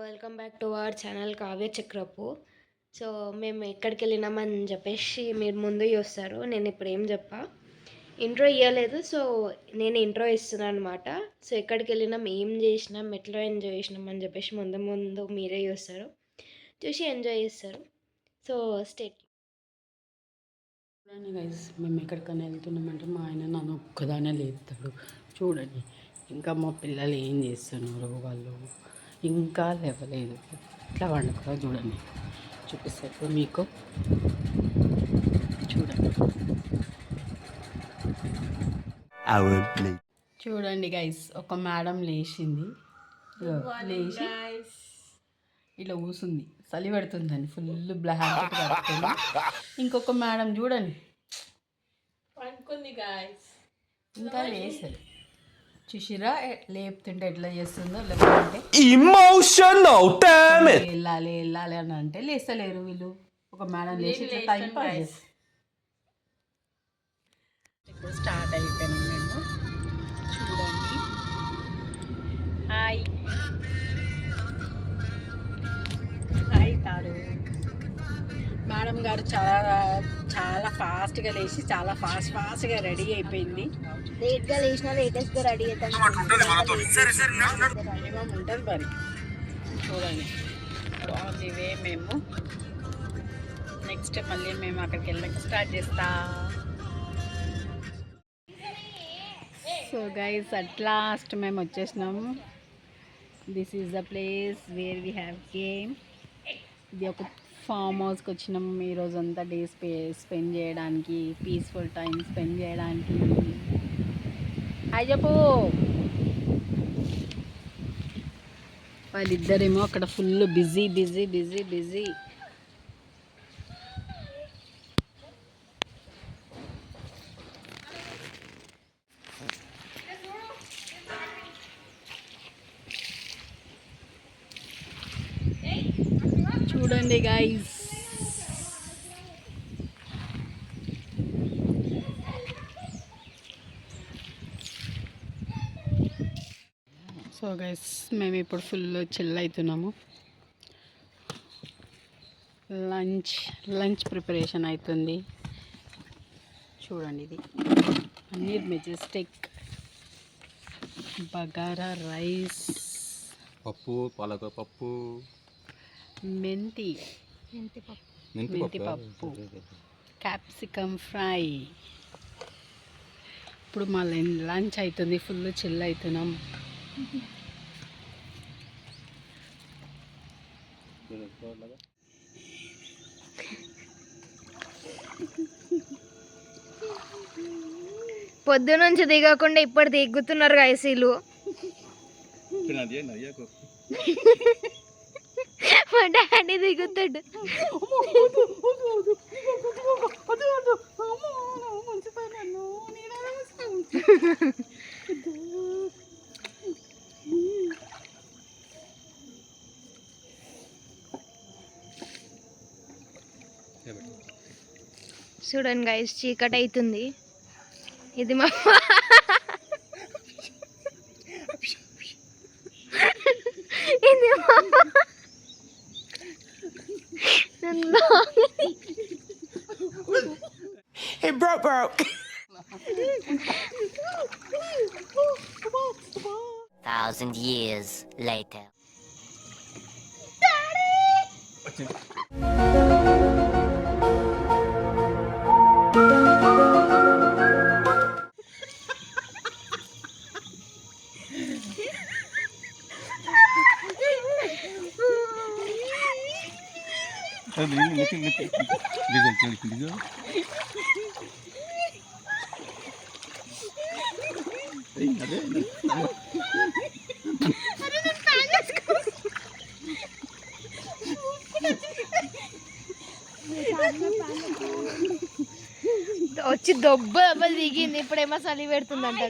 Welcome back to our channel Kavya Chakrapu. So మేము ఎక్కడికి వెళ్ళినామని చెప్పేసి మీరు ముందు చూస్తారు. నేను ఇప్పుడు ఏం చెప్పా ఇంట్రో ఇవ్వలేదు, సో నేను ఇంట్రో ఇస్తున్నాను అనమాట. సో ఎక్కడికి వెళ్ళినాం, ఏం చేసినాం, ఎట్లా ఎంజాయ్ చేసినాం అని చెప్పేసి ముందు మీరే చూస్తారు, చూసి ఎంజాయ్ చేస్తారు. సో స్టేట్ చూడండి గైస్, మేము ఎక్కడికైనా వెళ్తున్నామంటే మా ఆయన నన్ను ఒక్కదానే లేపుతాడు. చూడండి, ఇంకా మా పిల్లలు ఏం చేస్తున్నారు, వాళ్ళు ఇంకా లేవలేదు. ఇట్లా వండుకో చూడండి, చూపిస్తారు మీకు. చూడండి గైస్, ఒక మేడం లేచింది, లేచి ఇట్లా కూసుంది, చలి పెడుతుందండి, ఫుల్ బ్లాంకెట్ కడుతుంది. ఇంకొక మేడం చూడండి ఇంకా లేసారు. చూసిరా లేపుతుంటే ఎట్లా చేస్తుందో, లేకపోతే వెళ్ళాలి వెళ్ళాలి అని అంటే లేస్తలేరు వీళ్ళు. ఒక మేడం లేచి ఇట్లా టైం పాస్. ఇప్పుడు స్టార్ట్ అయిపోయినాం మేము. చూడండి, హాయ్ హాయ్ తారు. మేడం గారు చాలా ఫాస్ట్గా లేచి చాలా ఫాస్ట్గా రెడీ అయిపోయింది. లేట్గా లేచినా లేటెస్ట్గా రెడీ అవుతాం మినిమం ఉంటుంది మరి. చూడండి, ఆన్ ది వే మేము. నెక్స్ట్ మళ్ళీ మేము అక్కడికి వెళ్ళాక స్టార్ట్ చేస్తా. సో గైస్, అట్ లాస్ట్ మేము వచ్చేసినాము. This is the place where we have game. ఇది ఒక ఫామ్ హౌస్కి వచ్చినాము ఈరోజు అంతా డే స్పెండ్ చేయడానికి, పీస్ఫుల్ టైం స్పెండ్ చేయడానికి. హాయ్ చెప్పు. వాళ్ళిద్దరేమో అక్కడ full busy busy busy busy. చూడండి గైస్, సో గైస్ మేము ఇప్పుడు ఫుల్ చిల్ అవుతున్నాము. లంచ్ ప్రిపరేషన్ అవుతుంది. చూడండి, ఇది పన్నీర్ మెజెస్టిక్, బగారా రైస్, పప్పు, పాలకూర పప్పు, మెంతి పప్పు, క్యాప్సికమ్ ఫ్రై. ఇప్పుడు మా లంచ్ అవుతుంది, ఫుల్ చిల్ అవుతున్నాం. పొద్దు నుంచి దిగకుండా ఇప్పుడు దిగుతున్నారు ఐసీలు. మా డాడీ దిగుతాడు. చూడండి గైస్, చీకటి అవుతుంది. ఇది మా ఇది It broke. 1,000 years later. వచ్చి దొబ్బ దెబ్బలు దిగింది. ఇప్పుడేమో చలి పెడుతుందంట.